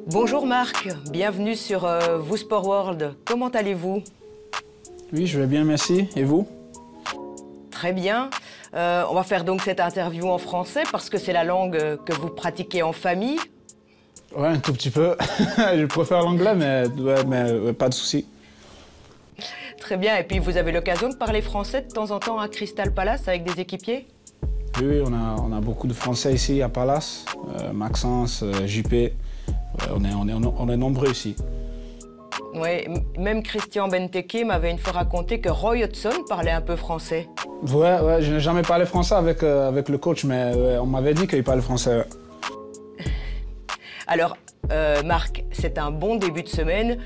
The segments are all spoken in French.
Bonjour Marc, bienvenue sur Vous Sport World. Comment allez-vous? Oui, je vais bien, merci. Et vous? Très bien. On va faire donc cette interview en français parce que c'est la langue que vous pratiquez en famille. Ouais, un tout petit peu. Je préfère l'anglais, mais pas de souci. Très bien. Et puis vous avez l'occasion de parler français de temps en temps à Crystal Palace avec des équipiers? Oui, on a beaucoup de Français ici à Palace. Maxence, JP. On est nombreux ici. Oui, même Christian Benteke m'avait une fois raconté que Roy Hodgson parlait un peu français. Ouais, je n'ai jamais parlé français avec le coach, mais on m'avait dit qu'il parlait français. Ouais. Alors, Marc, c'est un bon début de semaine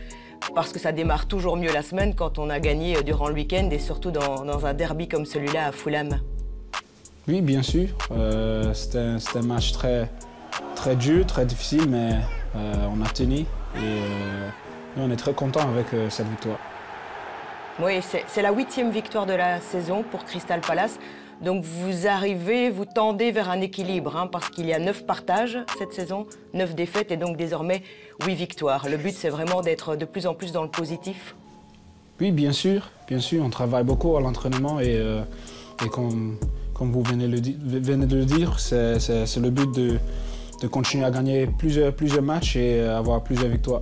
parce que ça démarre toujours mieux la semaine quand on a gagné durant le week-end et surtout dans un derby comme celui-là à Fulham. Oui, bien sûr. C'était un match très dur, très difficile, mais on a tenu et on est très content avec cette victoire. Oui, c'est la 8e victoire de la saison pour Crystal Palace. Donc vous arrivez, vous tendez vers un équilibre, hein, parce qu'il y a 9 partages cette saison, 9 défaites et donc désormais 8 victoires. Le but, c'est vraiment d'être de plus en plus dans le positif. Oui, bien sûr. On travaille beaucoup à l'entraînement et comme vous venez de le dire, c'est le but de continuer à gagner plusieurs matchs et avoir plusieurs victoires.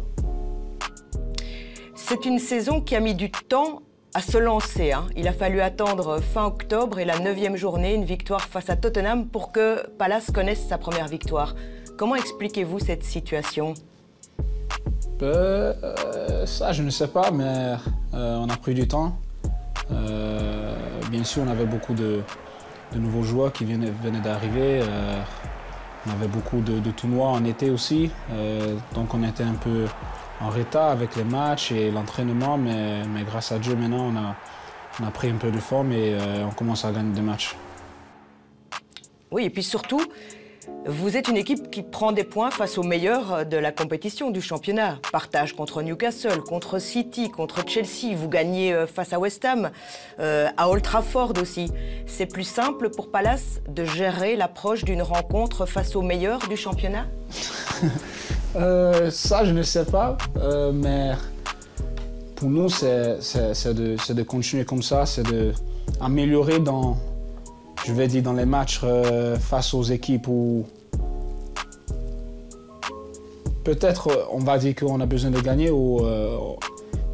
C'est une saison qui a mis du temps à se lancer, hein. Il a fallu attendre fin octobre et la 9e journée, une victoire face à Tottenham pour que Palace connaisse sa première victoire. Comment expliquez-vous cette situation? Ça, je ne sais pas, mais on a pris du temps. Bien sûr, on avait beaucoup de nouveaux joueurs qui venaient d'arriver. On avait beaucoup de tournois en été aussi, donc on était un peu en retard avec les matchs et l'entraînement, mais grâce à Dieu, maintenant, on a pris un peu de forme et on commence à gagner des matchs. Oui, et puis surtout, vous êtes une équipe qui prend des points face aux meilleurs de la compétition du championnat. Partage contre Newcastle, contre City, contre Chelsea. Vous gagnez face à West Ham, à Old Trafford aussi. C'est plus simple pour Palace de gérer l'approche d'une rencontre face aux meilleurs du championnat? Ça, je ne sais pas, mais pour nous, c'est de continuer comme ça, c'est d'améliorer dans les matchs face aux équipes où peut-être on va dire qu'on a besoin de gagner,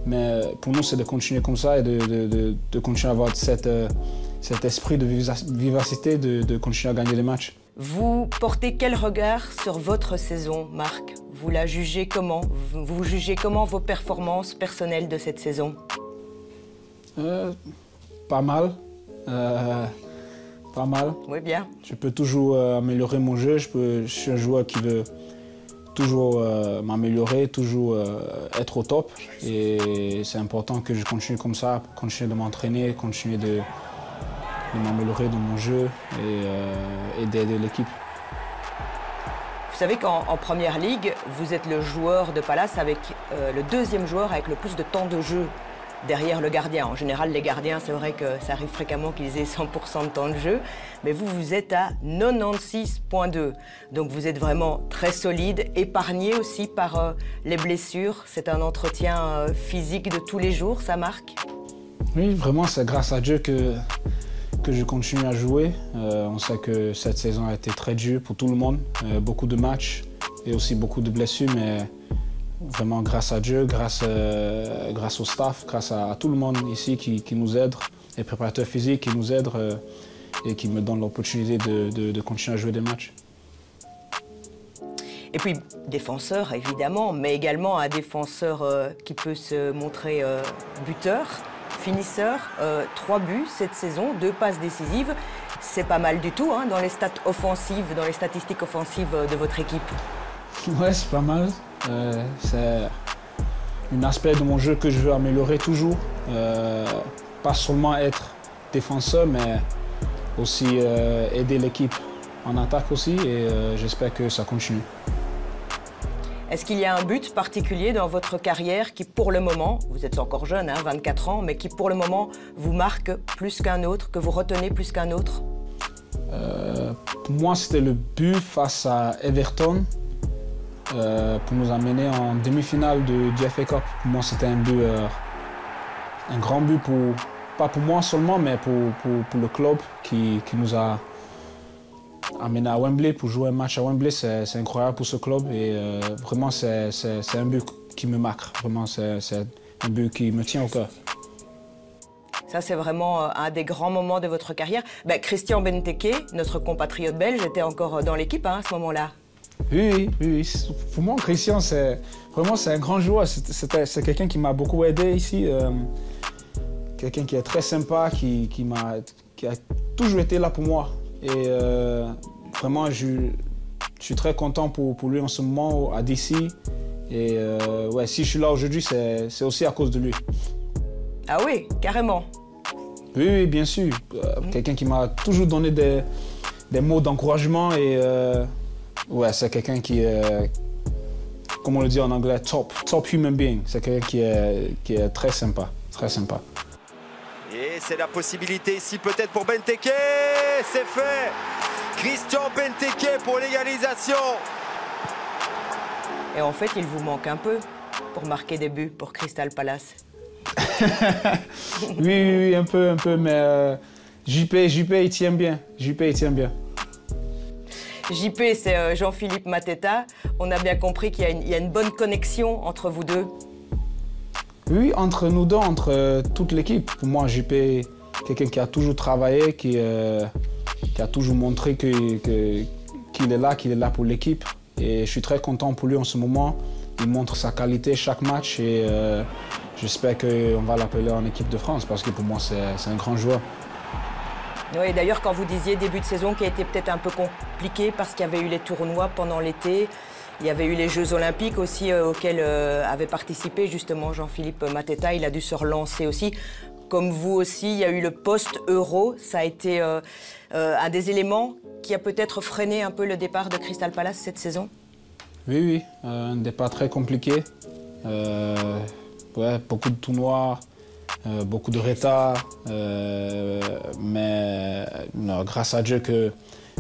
mais pour nous, c'est de continuer comme ça et de continuer à avoir cet esprit de vivacité, de continuer à gagner les matchs. Vous portez quel regard sur votre saison, Marc? Vous la jugez comment? Vous jugez comment vos performances personnelles de cette saison? Pas mal. Pas mal. Oui, bien. Je peux toujours améliorer mon jeu. Je suis un joueur qui veut toujours m'améliorer, toujours être au top. Et c'est important que je continue comme ça, continuer de m'entraîner, continuer de m'améliorer dans mon jeu et d'aider l'équipe. Vous savez qu'en Première Ligue, vous êtes le joueur de Palace avec le 2e joueur avec le plus de temps de jeu derrière le gardien. En général, les gardiens, c'est vrai que ça arrive fréquemment qu'ils aient 100% de temps de jeu, mais vous êtes à 96,2. Donc vous êtes vraiment très solide, épargné aussi par les blessures. C'est un entretien physique de tous les jours, ça, Marc? Oui, vraiment, c'est grâce à Dieu que je continue à jouer. On sait que cette saison a été très dure pour tout le monde. Beaucoup de matchs et aussi beaucoup de blessures, mais vraiment grâce à Dieu, grâce au staff, grâce à tout le monde ici qui nous aide, les préparateurs physiques qui nous aident et qui me donnent l'opportunité de continuer à jouer des matchs. Et puis, défenseur, évidemment, mais également un défenseur qui peut se montrer buteur, finisseur, 3 buts cette saison, 2 passes décisives. C'est pas mal du tout, hein, dans les stats offensives, dans les statistiques offensives de votre équipe. Ouais, c'est pas mal. C'est un aspect de mon jeu que je veux améliorer toujours. Pas seulement être défenseur, mais aussi aider l'équipe en attaque aussi. Et j'espère que ça continue. Est-ce qu'il y a un but particulier dans votre carrière qui, pour le moment, vous êtes encore jeune, hein, 24 ans, mais qui, pour le moment, vous marque plus qu'un autre, que vous retenez plus qu'un autre? Pour moi, c'était le but face à Everton. pour nous amener en demi-finale du FA Cup. Pour moi, c'était un grand but, pas pour moi seulement, mais pour le club qui nous a amené à Wembley pour jouer un match à Wembley. C'est incroyable pour ce club et vraiment, c'est un but qui me marque. Vraiment, c'est un but qui me tient au cœur. Ça, c'est vraiment un des grands moments de votre carrière. Christian Benteke, notre compatriote belge, était encore dans l'équipe à ce moment-là. Oui. Pour moi, Christian, c'est un grand joueur. C'est quelqu'un qui m'a beaucoup aidé ici. Quelqu'un qui est très sympa, qui a toujours été là pour moi. Et vraiment, je suis très content pour lui en ce moment à DC. Et ouais, si je suis là aujourd'hui, c'est aussi à cause de lui. Ah oui, carrément. Oui, bien sûr. Quelqu'un qui m'a toujours donné des mots d'encouragement et ouais, c'est quelqu'un qui est, comme on le dit en anglais, top human being. C'est quelqu'un qui est très sympa, très sympa. Et c'est la possibilité ici peut-être pour Benteke. C'est fait. Christian Benteke pour l'égalisation. Et en fait, il vous manque un peu pour marquer des buts pour Crystal Palace. oui, un peu, mais JP, il tient bien. JP, c'est Jean-Philippe Mateta. On a bien compris qu'il y a une bonne connexion entre vous deux. Oui, entre nous deux, entre toute l'équipe. Pour moi, JP est quelqu'un qui a toujours travaillé, qui a toujours montré qu'il est là pour l'équipe. Et je suis très content pour lui en ce moment. Il montre sa qualité chaque match et j'espère qu'on va l'appeler en équipe de France parce que pour moi, c'est un grand joueur. Oui, d'ailleurs, quand vous disiez début de saison qui a été peut-être un peu compliqué parce qu'il y avait eu les tournois pendant l'été, il y avait eu les Jeux Olympiques aussi auxquels avait participé justement Jean-Philippe Mateta. Il a dû se relancer aussi. Comme vous aussi, il y a eu le post-Euro. Ça a été un des éléments qui a peut-être freiné un peu le départ de Crystal Palace cette saison. Oui, un départ très compliqué. Ouais, beaucoup de tournois, beaucoup de retard. Mais non, grâce à Dieu que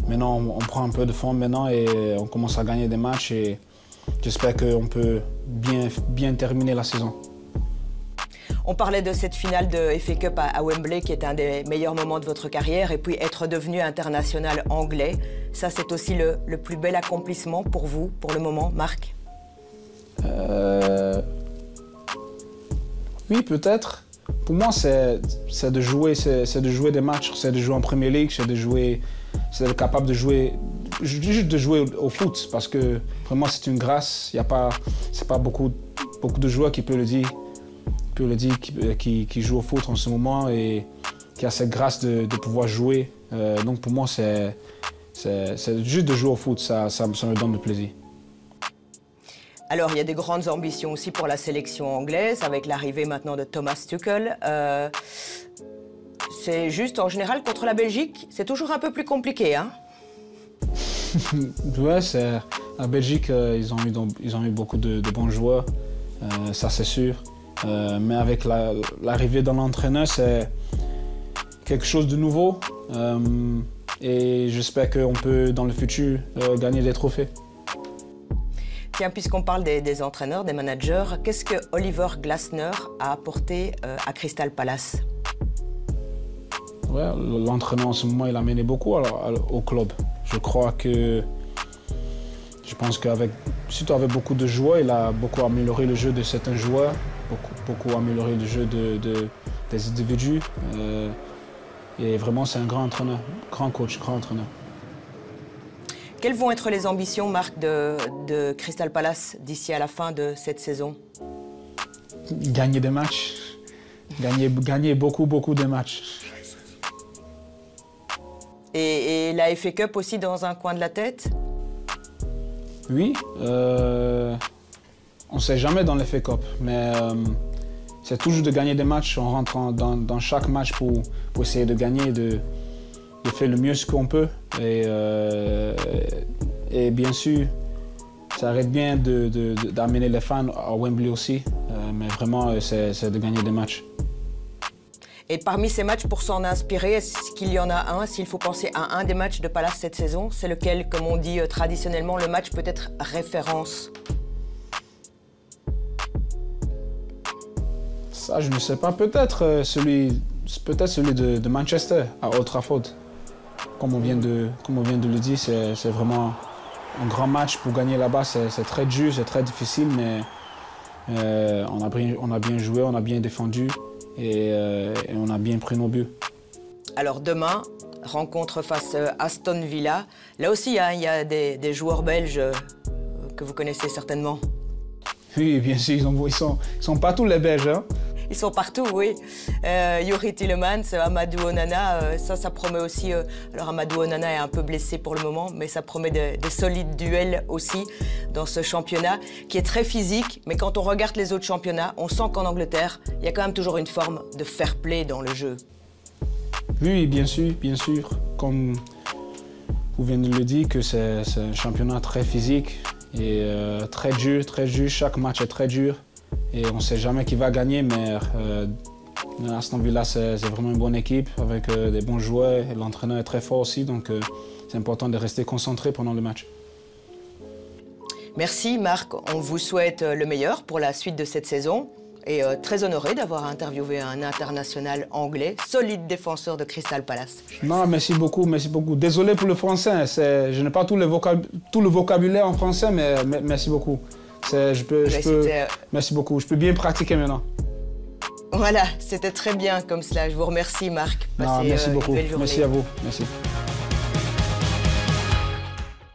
maintenant on prend un peu de forme maintenant et on commence à gagner des matchs et j'espère qu'on peut bien terminer la saison. On parlait de cette finale de FA Cup à Wembley qui est un des meilleurs moments de votre carrière et puis être devenu international anglais, ça c'est aussi le plus bel accomplissement pour vous, pour le moment, Marc? Oui, peut-être. Pour moi, c'est de jouer des matchs, c'est de jouer en Premier League, c'est d'être capable de jouer, juste de jouer au foot parce que vraiment c'est une grâce. C'est pas beaucoup de joueurs qui peuvent le dire. Qui joue au foot en ce moment et qui a cette grâce de pouvoir jouer. Donc pour moi, c'est juste de jouer au foot, ça me donne du plaisir. Alors, il y a des grandes ambitions aussi pour la sélection anglaise, avec l'arrivée maintenant de Thomas Tuchel. C'est juste, en général, contre la Belgique, c'est toujours un peu plus compliqué, hein? Ouais, la Belgique, ils ont eu beaucoup de bons joueurs, ça c'est sûr. Mais avec l'arrivée d'un entraîneur, c'est quelque chose de nouveau. Et j'espère qu'on peut, dans le futur, gagner des trophées. Tiens, puisqu'on parle des entraîneurs, des managers, qu'est-ce que Oliver Glasner a apporté à Crystal Palace? Ouais, l'entraîneur en ce moment, il a mené beaucoup au club. Je pense surtout avec beaucoup de joueurs, il a beaucoup amélioré le jeu de certains joueurs, beaucoup amélioré le jeu des individus. Et vraiment, c'est un grand entraîneur, grand coach, grand entraîneur. Quelles vont être les ambitions, Marc, de Crystal Palace d'ici à la fin de cette saison? Gagner des matchs. Gagner beaucoup de matchs. Et la FA Cup aussi dans un coin de la tête? Oui. On ne sait jamais dans la FA Cup, mais c'est toujours de gagner des matchs. On rentre dans chaque match pour essayer de gagner, de faire le mieux ce qu'on peut. Et bien sûr, ça arrête bien d'amener les fans à Wembley aussi. Mais vraiment, c'est de gagner des matchs. Et parmi ces matchs, pour s'en inspirer, est-ce qu'il y en a un? S'il faut penser à un des matchs de Palace cette saison, c'est lequel, comme on dit traditionnellement, le match peut être référence? Ça, je ne sais pas. Peut-être celui de Manchester, à Old Trafford. Comme on vient de le dire, c'est vraiment un grand match pour gagner là-bas. C'est très dur, c'est très difficile, mais on a bien joué, on a bien défendu et on a bien pris nos buts. Alors demain, rencontre face à Aston Villa. Là aussi, il y a des joueurs belges que vous connaissez certainement. Oui, bien sûr, ils sont pas tous les Belges. Hein. Ils sont partout, oui. Youri Tielemans, Amadou Onana, ça promet aussi... alors Amadou Onana est un peu blessé pour le moment, mais ça promet des solides duels aussi dans ce championnat qui est très physique. Mais quand on regarde les autres championnats, on sent qu'en Angleterre, il y a quand même toujours une forme de fair play dans le jeu. Oui, bien sûr, bien sûr. Comme vous venez de le dire, que c'est un championnat très physique et très dur. Chaque match est très dur. Et on ne sait jamais qui va gagner, mais Aston Villa, c'est vraiment une bonne équipe avec des bons joueurs. L'entraîneur est très fort aussi, donc c'est important de rester concentré pendant le match. Merci Marc, on vous souhaite le meilleur pour la suite de cette saison. Et très honoré d'avoir interviewé un international anglais, solide défenseur de Crystal Palace. Non, merci beaucoup, merci beaucoup. Désolé pour le français, je n'ai pas tout le vocabulaire en français, mais merci beaucoup. Merci beaucoup, je peux bien pratiquer maintenant. Voilà, c'était très bien comme cela. Je vous remercie Marc. Passez merci beaucoup, une belle journée. Merci à vous. Merci.